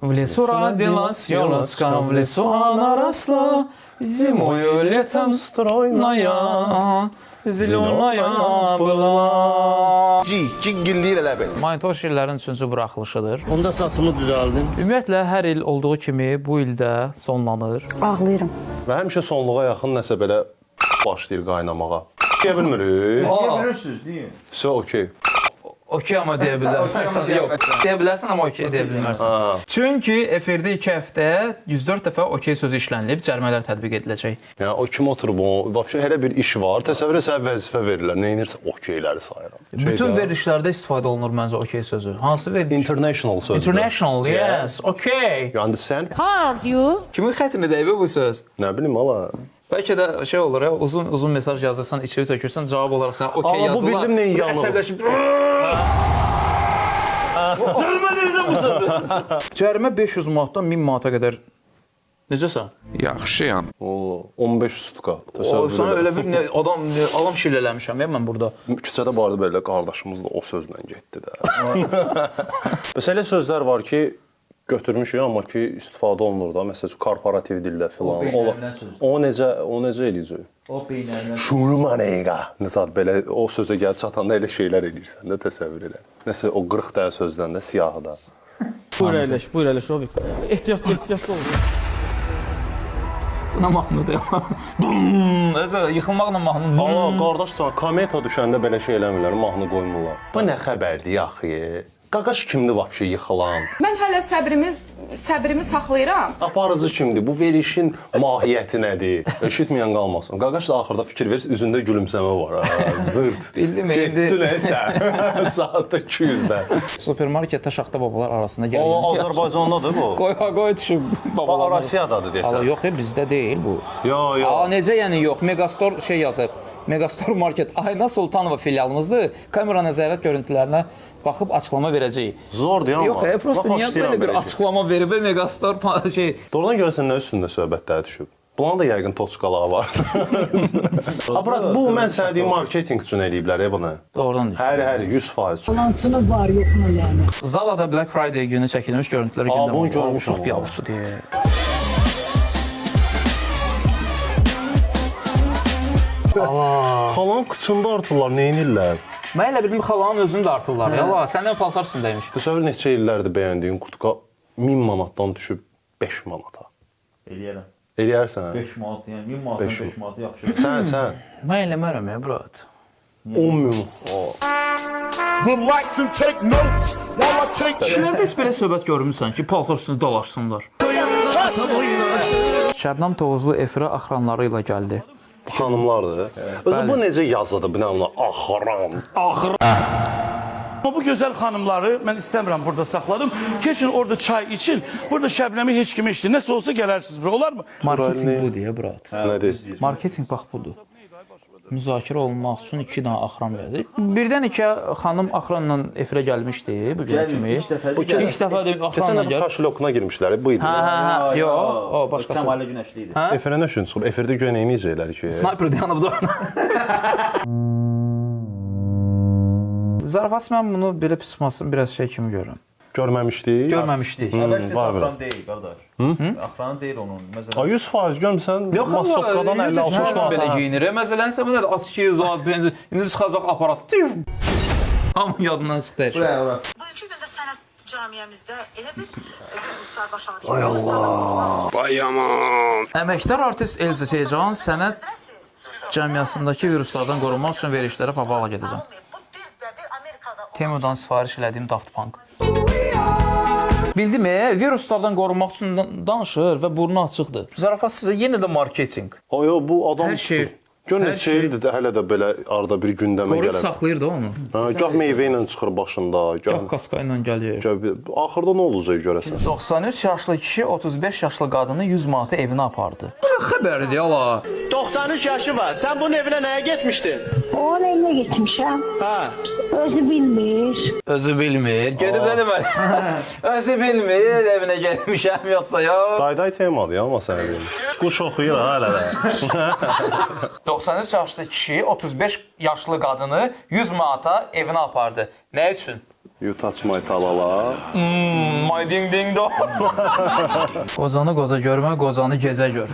В лесу родилась елочка, в лесу она росла, зимою, летом стройная, zeleная была. Ciggilliyir elə bil. Manitor şiirlərin üçüncü buraxılışıdır. Onda saçımı düzəldim. Ümumiyyətlə, hər il olduğu kimi bu ildə sonlanır. Ağlayıram. Və həmişə sonluğa yaxın nəsə belə başlayır qaynamağa. Deyə bilmirik. Bilirsiniz, niyə? Все okey. Okey amma deyə bilərsən. Yox, deyə bilərsən amma okey deyə bilmərsən. Çünki efirdə 2 həftə 104 dəfə okey sözü işlənilib, cərimələr tətbiq ediləcək. Yəni o kim oturub o, vəbşə elə bir iş var, təsəvvür et sənə vəzifə verirlər. Nə edirsən? Okeyləri sayıram. Bütün verilişlərdə istifadə olunur məncə okey sözü. Hansı veriliş? International sözü. International, yes, okey. You understand? How are you? Kimin xətrini dəyib bu söz? Nə bilim ala. Bəlkə də şey olur ya, uzun mesaj yazırsan, içeri tökürsən, cavab olaraq sən okey Amma bu yazılar. bildim neyin yanılır. Əsəbləşib. Zülmə deyirsən bu sözü. Cərimə 500 manatdan 1000 manata qədər. Necəsən? Yaxşıyam. O 15 stuka. O sana elə bir adam şirlələmişəm ya mən burada. Küçədə vardı belə qardaşımız da o sözlə getdi də. Məsələ sözlər var ki, götürmüşük amma ki istifadə olunur da. Məsələn, korporativ dildə filan. beynəlmiləl sözdür. O necə eləyəcək? O beynəlmiləl. Şurmaneyqa. Nəzad belə o sözə gəlib çatanda elə şeylər eləyirsən də təsəvvür elə. Nəsə o 40 dənə sözdən də siyahıda. Buyur əyləş, Rovik. Ehtiyatlı ol. Buna mahnıdır. Bum! Özə yıxılmaqla mahnı. Amma qardaş sana kometa düşəndə belə şey eləmirlər, mahnı qoymurlar. Bu nə xəbərdir axı? Qaqaş kimdir vəbşə yıxılan? Mən hələ səbrimi saxlayıram. Aparıcı kimdir? Bu verilişin mahiyyəti nədir? Eşitməyən qalmasın. Qaqaş da axırda fikir verir, üzündə gülümsəmə var. Zırt. Bildim, Getdin sən. Saatda 200-də. Supermarketdə şaxta babalar arasında gəlir. O Azərbaycandadır bu. Qoy düşüb babalar. Rusiyadadır Ala desən. yox, bizdə deyil bu. Yo. Aa, necə yəni yox? Megastore şey yazıb. Megastore Market Ayna Sultanova filialımızdır. Kamera nəzarət görüntülərinə baxıb açıqlama verəcəyik. Zordur amma. Yox, prosta niyə belə bir açıqlama verib Megastore şey. Doğrudan görəsən nə üstündə söhbətlər düşüb? Bunların da yəqin toçqalağı var. Abrat, bu mən sənə deyim marketinq üçün eləyiblər bunu. Doğrudan düşür. Hər 100%. Yalancını var, yoxunu yəni. Zalada Black Friday günü çəkilmiş görüntülər bunu gündəmdə. görmüşəm. Çox biabırçı deyə. Xalanın qıçında artırlar, nə edirlər? Mən elə bildim xalanın özünü də artırlar. Yala, səndən paltar üstündəymiş. Bu səfər neçə illərdir bəyəndiyin kurtka 1000 manatdan düşüb 5 manata. Eləyərəm. Eləyərsən? 5 manat, yəni 1000 manatdan 5 manat yaxşı. Sən. Mən eləmərəm ya, brat. 10 min. Kişilərdə heç belə söhbət görmüsən ki, paltar üstündə dalaşsınlar. Şəbnəm Tovuzlu efirə axranları ilə gəldi. Xanımlardır. Özü bu necə yazıdır bu nə ona? Axıram. Amma bu gözəl xanımları mən istəmirəm burada saxladım. Keçin orada çay için. Burada Şəbnəmi heç kim eşitir. Nəsə olsa gələrsiniz bura. Olar mı? Marketinq budur ya, brat. Nədir? Marketinq bax budur. Müzakirə olunmaq üçün 2 dənə axram verdi. Birdən 2 xanım axranla efirə gəlmişdi bu gün kimi. İlk dəfə İlk dəfə də Keçən axranla dəfə gəl. kaşlokuna girmişlər. Bu idi. Hə, yox, o başqası. Kəmalə Günəşli idi. Efirə nə üçün çıxıb? Efirdə güya nə edəcəklər ki? Sniper dayanıb orada. Zarafat mən bunu belə pismasın biraz şey kimi görürəm. Görməmişdik. Görməmişdik. Əvvəlki var axran deyil, qardaş. Axran deyil onun. A 100% görmüsən? Yox, Masovkadan 50-60 belə manat. geyinir. Məsələn, sən bu nədir? Aski zat, benzin. İndi çıxacaq aparat. Hamı yadından çıxdı hər şey. Bugünkü gündə sənət camiyəmizdə elə bir viruslar baş ağrıyor. Vay aman. Əməkdar artist Elza Seycan sənət cəmiyyəsindəki viruslardan qorunmaq üçün verilişlərə papağa gedəcəm. Bu bir Amerikada Temudan sifariş elədiyim Daft Punk. Bildim, viruslardan qorunmaq üçün danışır və burnu açıqdır. Zarafat sizə yenə də marketinq. Ayo bu adam Hər şey. Gör hər neçə ildir də hələ də belə arada bir gündəmə Qoruyub gəlir. saxlayır da onu. Gah meyvə ilə çıxır başında, Gah kaska ilə gəlir. Axırda nə olacaq görəsən? 93 yaşlı kişi 35 yaşlı qadını 100 manata evinə apardı. Bu nə xəbərdir ala? 93 yaşı var. Sən bunun evinə nəyə getmişdin? Onun evinə getmişəm. Ha. Özü bilmir. Özü bilmir. Gedib nə deməli? Özü bilmir, evinə gəlmişəm yoxsa yox. Dayday temadır ya amma sənə deyim. Quş oxuyur hələ də. 93 yaşlı kişi 35 yaşlı qadını 100 manata evinə apardı. Nə üçün? You touch my talala. My ding ding dong. Qozanı qoza görmə, qozanı gecə gör.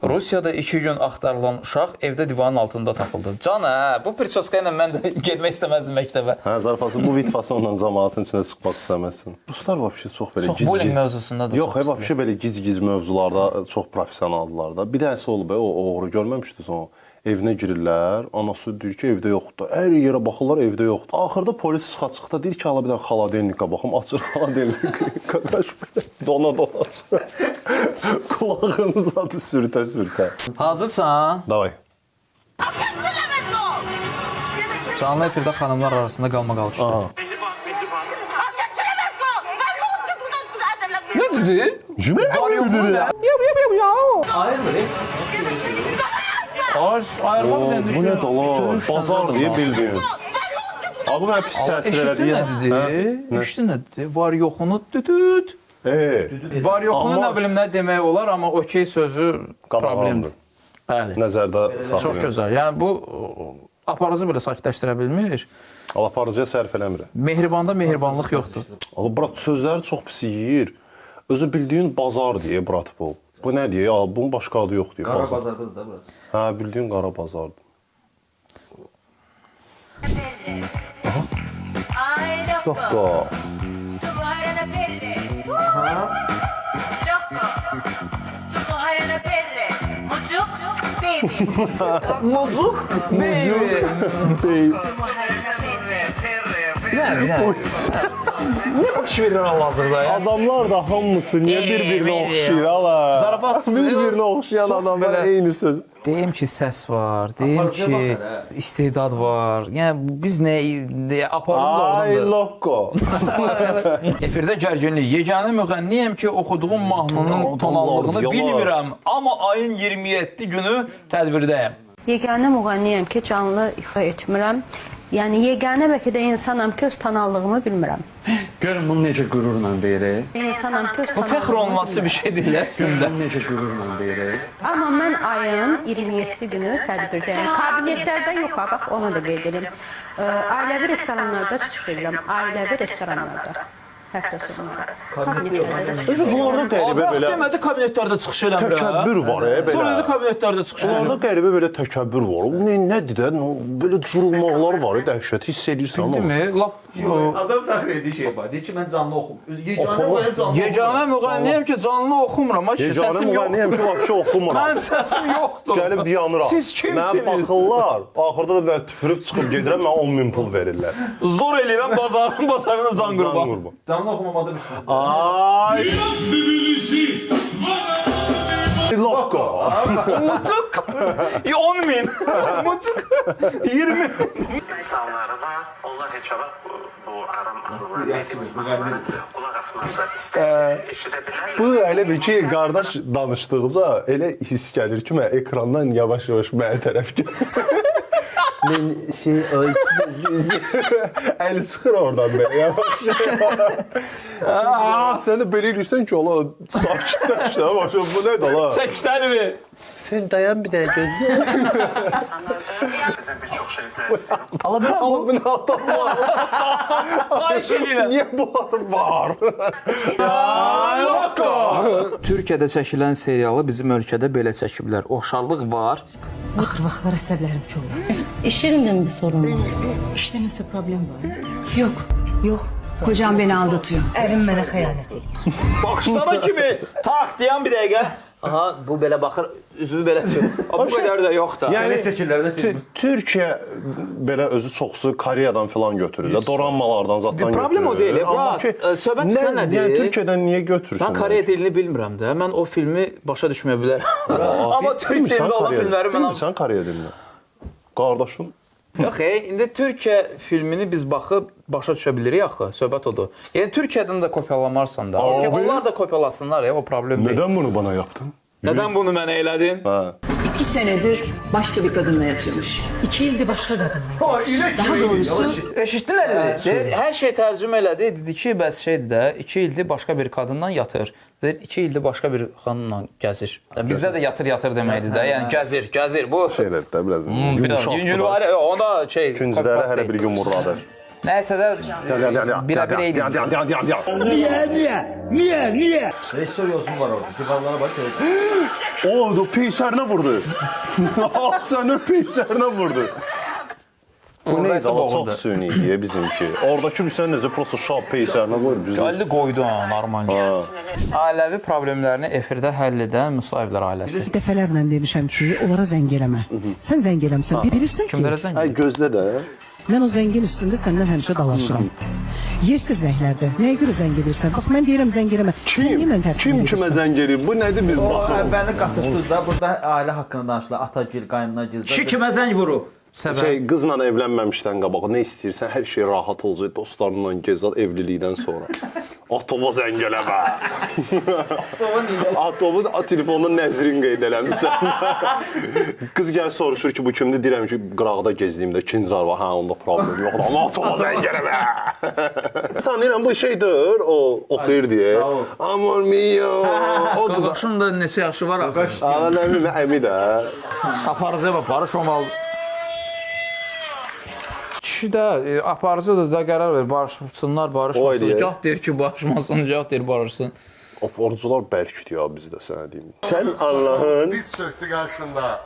Rusiyada 2 gün axtarılan uşaq evdə divanın altında tapıldı. Can bu prisoska ilə mən də getmək istəməzdim məktəbə. Hə, zarafası bu vitkasonla cəmaatın içinə çıxmaq istəməzsin. Ruslar vəbşi çox belə Çox bullying mövzusunda da Yox, vəbşi belə giz-giz mövzularda çox professionaldılar da. Bir dənəsi olub, o oğru görməmişdiniz o. Evinə girirlər, anası deyir ki, evdə yoxdur. Hər yerə baxırlar, evdə yoxdur. Axırda polis çıxa-çıxda deyir ki, ala bir dənə xaladelnika baxım, açır xaladelnika. Qardaş belə dona-dona açır. Qulağınız adı sürtə-sürtə. Hazırsan? Davay. Canlı efirdə xanımlar arasında qalma-qalçıdır. Aha. Ne dedi? Cümlə Var yox mu? Ayırma biləndə Bu nə dala? Bazar deyə bildiyin. Abi mənə pis təsir elədi. Eşitdin nə dedi? Eşitdin nə dedi? Var yoxunu düdüd. Var yoxunu nə bilim nə demək olar, amma okey sözü problemdir. Bəli. Nəzərdə saxlayın. Çox gözəl. Yəni bu aparıcı belə sakitləşdirə bilmir. Allah aparıcıya sərf eləmirəm. Mehribanda mehribanlıq yoxdur. Allah brat sözləri çox pis yeyir. Özü bildiyin bazar deyə brat bu. Bu nə deyə? Ya bunun başqa adı yox deyə. Qara bazardır da burası. Hə, bildiyin qara bazardır. Lokko. Mucuk baby. Ne baş verir hal-hazırda ya? Adamlar da hamısı niyə bir-birinə oxşayır ala? Zarafatsız. Bir-birinə oxşayan Çox adamlar belə- eyni söz. Deyim ki, səs var, deyim ki, istedad var. Yəni biz nə aparırız da Ay oradan da. lokko. Efirdə gərginlik. Yeganə müğənniyəm ki, oxuduğum mahnının Adamlar, tonallığını yalan. bilmirəm, amma ayın 27 günü tədbirdəyəm. Yeganə müğənniyəm ki, canlı ifa etmirəm. Yəni yeganə bəlkə də insanam ki, öz tonallığımı bilmirəm. Görün bunu necə qürurla deyir. İnsanam ki, öz Bu fəxr olunması bir şey deyil əslində. Bunu necə qürurla deyir. Amma mən ayın 27 günü tədbirdəyəm. Kabinetlərdə yox, bax onu da qeyd edim. Ailəvi restoranlarda çıxış edirəm. Ailəvi restoranlarda. Həftə sonları. Kabinetlərdə. Özü bunlarda qəribə Bax, belə demədi kabinetlərdə çıxış eləmirəm. təkəbbür var belə. Sonra dedi kabinetlərdə çıxış Bunlarda eləmirəm. qəribə belə təkəbbür var. Nədir də? Belə durulmaqlar var, dəhşət hiss edirsən onu. Bildimi? Lap Adam fəxr etdiyi şey var. Deyir ki, mən canlı oxum. Yeganə müğənni canlı yeganə müğənniyəm ki, canlı oxumuram. Ay, Yeganə səsim müğənniyəm yoxdur. ki, vəbşə oxumuram. Mənim səsim yoxdur. Gəlib dayanıram. Siz Mən kimsiniz? baxırlar, axırda da mən tüpürüb çıxıb gedirəm, mən 10.000 pul verirlər. Zor eləyirəm bazarına can qurban. Canlı oxumamada bir şey. Ay! Lokko. Mucuk 10.000. Mucuk 20. İnsanları var, onlar heç vaxt bu aram arılar dediğimiz mahnıları qulaq asmazlar, istəyirlər, eşidə bilərlər. Bu elə bir ki, qardaş danışdıqca elə hiss gəlir ki, mən ekrandan yavaş-yavaş mənə tərəf gəlir. Mən əli çıxır oradan belə yavaş-yavaş. Sən də belə edirsən ki, ola sakitləş də, başa bu nədir ala? Çəkdəlmi? Sən dayan bir dənə gözlə. Sizdən bir çox şey istəyirəm. Ala bırak Ala bu nə adam var? Xahiş edirəm. Niyə bunlar var? Ay lokko. Türkiyədə çəkilən serialı bizim ölkədə belə çəkiblər. Oxşarlıq var. Axır vaxtlar əsəblərim çox olur. İş yerində mi bir sorun var? İşdə nəsə problem var? Yox, yox. Kocam beni aldatıyor. Ərim mənə xəyanət edir. Baxışlara kimi tak deyən bir dəqiqə. Aha, bu belə baxır, üzümü belə sür. Bu qədər də yox da. Yəni çəkirlər də Türkiyə belə özü çoxsu Koreyadan filan götürürlər. Doranmalardan zatdan götürürlər. Problem o deyil, brat. Söhbət sən nədir? Yəni Türkiyədən niyə götürsün? Mən Koreya dilini bilmirəm də. Mən o filmi başa düşməyə bilərəm. Amma Türk dilində olan filmləri mən... Bilmirsən Koreya dilini? Qardaşım. Yox, indi Türkiyə filmini biz baxıb başa düşə bilirik axı. Söhbət odur. Yəni Türkiyədən də kopyalamarsan da. Onlar da kopyalasınlar ya, o problem deyil. Neden bunu bana yaptın? Nədən bunu mənə elədin? Ha. 2 senedir başka bir kadınla yatıyormuş. 2 yıldır başka kadınla. Daha doğrusu Eşitdin əlli. Hər şey tərcümə elədi. Dedi ki, bəs şeydir də 2 ildir başqa bir qadınla yatır. 2 ildir başqa bir xanımla gəzir. Bizdə də yatır deməkdir də. Yəni gəzir bu. Şeylər də biraz Yüngül var, onda şey. Küncləri hələ bir yumurladır. Nəysə də bir eyni. Niye? Rejissor yosun var orada. Divanlara bak. O peysərinə vurdu. Sən peysərinə vurdu. Bu neydi? Çox sünidir bizimki. Oradakı bir sən necə prosta şap peysərinə qoyur bizə. Gəldi qoydu normal. Ailəvi problemlərini efirdə həll edən Musayevlər ailəsi. dəfələrlə demişəm ki, onlara zəng eləmə. Sən zəng eləmsən, bilirsən ki, Kimlərə zəng? Ay gözlə də. mən o zəngin üstündə səndən həmişə dalaşıram. Yersiz zənglərdə. Nəyə görə zəng edirsən? Bax, mən deyirəm zəng eləmə. Sən niyə mən təslim Kim kimə zəng eləyir? Bu nədir biz baxırıq? Bəni qaçırtdınız da. Burada ailə haqqında danışılır. Atagil, qaynanagil. Kişi kimə zəng vurub? Şey, qızla evlənməmişdən qabaq nə istəyirsən, hər şey rahat olacaq, dostlarınla gezal evlilikdən sonra. Atova zəng eləmə. Atovun telefonda nəzrin qeyd eləmişsən. Qız gəl soruşur ki, bu kimdir? Deyirəm ki, qıraqda gezdiyimdə ikinci arva, hə, onda problem yoxdur. Amma Atova zəng eləmə. Tanıyıram, bu şeydir, o oxuyur deyə. Amor mio. Qaqaşın da neçə yaşı var axı? Ana nə bilim, əmi də. Aparıcı barışmamalı. Kişi də aparıcı da qərar verir, barışsınlar, barışmasın. Gah deyir ki, barışmasın, gah deyir barışsın. Aparıcılar bərkdir ya bizdə, sənə deyim. Sən Allahın... Diz çöktü karşında.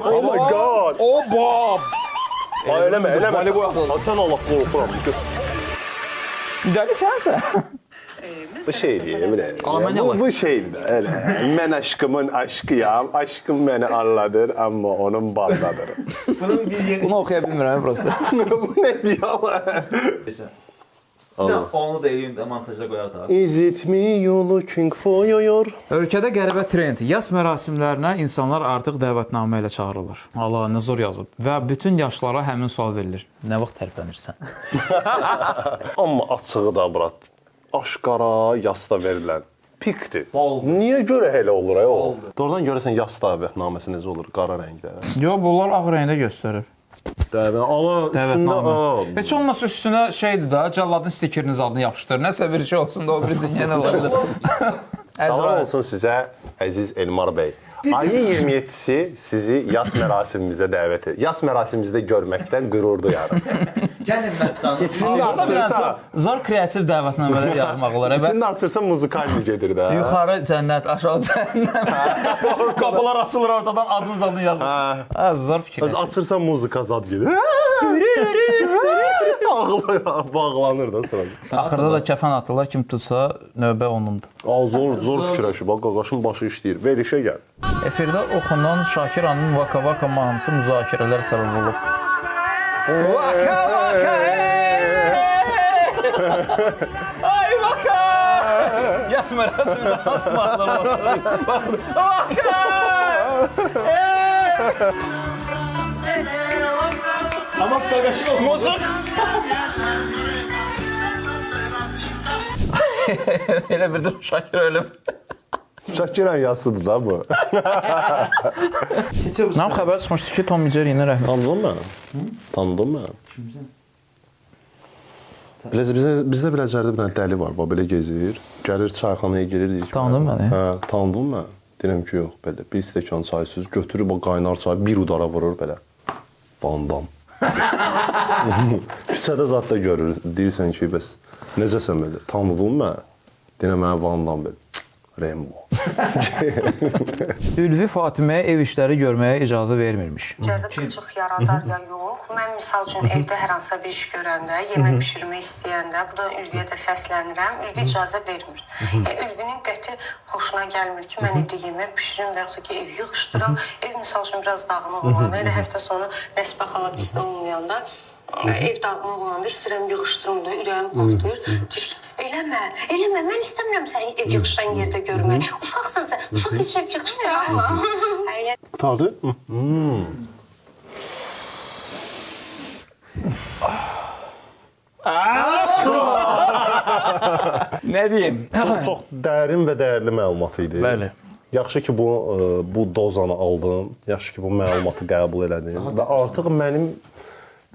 Oh my god! O bab! Eləmə. Sən Allah qorxuram. Dəli sənsən. Bu şeydir, Almaniyalı. Bu şeydir, elə. Mən aşkımın aşkıyam, aşkım məni alladır, amma onun baldadır. Bunu oxuya bilmirəm, prosta. Bu nə deyir? Onu da eləyim də montajda qoyaq da. Is it me you looking for your... Ölkədə qəribə trend. Yas mərasimlərinə insanlar artıq dəvətnamə ilə çağırılır. Allah, nə zor yazıb. Və bütün yaşlara həmin sual verilir. Nə vaxt tərpənirsən? Amma açığı da, brat, aşqara yasda verilən pikdir. Oldu. Niyə görə elə olur, o? Doğrudan görəsən yas dəvətnaməsi necə olur, qara rəngdə? Yox, bunlar ağ rəngdə göstərir. Dəvətnamə. Heç olmasa üstünə şeydir da, cəlladın stikeriniz adını yapışdır. Nəsə bir şey olsun da o bir dünya nə olabilir. Salam olsun sizə, əziz Elmar bəy. Ayın 27-si sizi yas mərasimimizə dəvət edir. Yas mərasimimizdə görməkdən qürur duyarım. Gəlin məftanı. İçində açırsa, Zor kreativ dəvətnamələr yazmaq olar. içində açırsa muzikalni gedir də. Yuxarı cənnət, aşağı cənnət. Qapılar açılır ortadan adın zadını yazılır. Hə, zor fikir. Açırsa muzika zad gedir. Bağlanır da sırada. Axırda da kəfən atırlar, kim tutsa növbə onundur. Zor fikirləşir. Bax, qaqaşın başı işləyir. Verişə gəl. Efirdə oxunan Şakiranın Vaka Vaka mahnısı müzakirələr səbəb olub. Vaka Vaka Ay Vaka! Yas mərasimində hansı mahnılar var? Vaka! Ama qaqaşı oxudu. Mocuk! Elə birdir Şakir ölüb. Şakiran yazısıdır da bu. Nam xəbər çıxmışdı ki, Tom Micer yenə rəhmət. Tanıdın mı? Tanıdın mı? Kimsən? Bizdə Biləcərdə bir dənə dəli var, belə gezir. Gəlir çayxanaya gelir, deyir ki... Tanıdın məni? Hə, tanıdın mı? Deyirəm ki, yox, belə. Bir stəkan çaysız götürür, qaynar çay, bir udara vurur belə. Vandam. Küçədə zat da görür, deyirsən ki, bəs necəsən belə? Tanıdın mı? Deyirəm, mənə Vandam belə. Rembo. Ülvi Fatiməyə ev işləri görməyə icazə vermirmiş. İçəridə qıcıq yaradar ya yox. Mən misal üçün evdə hər hansısa bir iş görəndə, yemək bişirmək istəyəndə, bu da Ülviyə də səslənirəm. Ülvi icazə vermir. Ülvinin qəti xoşuna gəlmir ki, mən evdə yemək bişirim və yaxud da ki, ev yığışdıram. Ev misal üçün biraz dağınıq olanda, elə həftə sonu Nəsbə xala bizdə olmayanda, ev dağınıq olanda istəyirəm yığışdırım da, ürəyim partlayır. Eləmə, mən istəmirəm səni ev yığışdıran yerdə görmək. Uşaqsan sən, uşaq heç ev yığışdıramam. Tadı? Nə deyim? Çox dərin və dəyərli məlumat idi. Bəli. Yaxşı ki bu dozanı aldım. Yaxşı ki bu məlumatı qəbul elədim və artıq mənim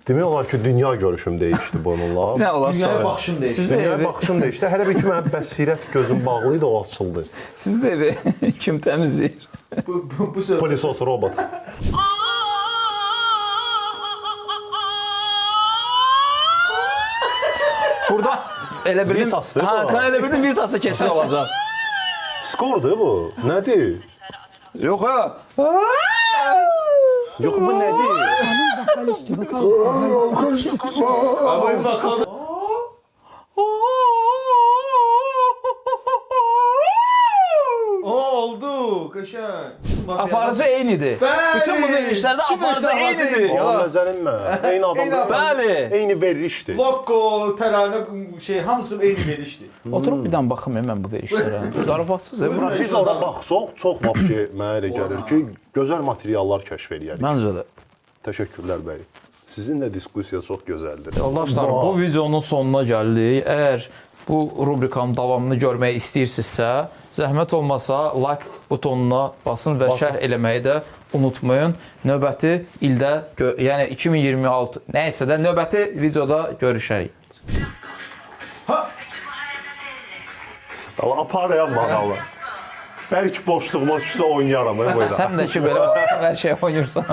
demək olar ki dünya görüşüm dəyişdi bununla. Nə olar Dünyaya sonra? baxışım dəyişdi. Siz də Dünyaya evi, baxışım dəyişdi. Hələ bir ki mənim bəsirət gözüm bağlı idi, o açıldı. siz də evi kim təmizləyir? Bu söz. Pilisos robot. Burada elə bildim. Vitasdır bu. Ha, sən elə bildin Vitas'a kesin olacaq. Skordur bu. Nədir? Yox ha. Yox bu nədir? Ama biz bakalım. Oldu. Kaşan. Aparıcı eynidir. Bəli. Bütün bu verilişlərdə Kim aparıcı aparıcı eynidir. eynidir? Amma məzəlinmə. Eyni adam. Bəli. Eyni verilişdir. Logo, tərane şey hamısı eyni verişdi. Oturub bir dənə baxım mən bu verilişlərə. Zarafatsız. Biz ona baxsaq, çox vaxt ki, mənə elə gəlir ki, gözəl materiallar kəşf eləyərik. Məncə də. Təşəkkürlər bəy. Sizinlə diskussiya çox gözəldir. Yoldaşlar, bu videonun sonuna gəldik. Əgər bu rubrikanın davamını görmək istəyirsinizsə, zəhmət olmasa like butonuna basın və şərh eləməyi də unutmayın. Növbəti ildə, yəni 2026, nəysə də növbəti videoda görüşərik. Allah aparayam bakalım. Bəlkə boşluğuma düşsə oynayaram. Sən də ki, belə hər şey oynayırsan.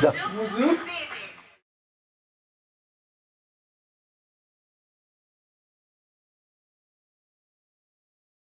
Mucuk.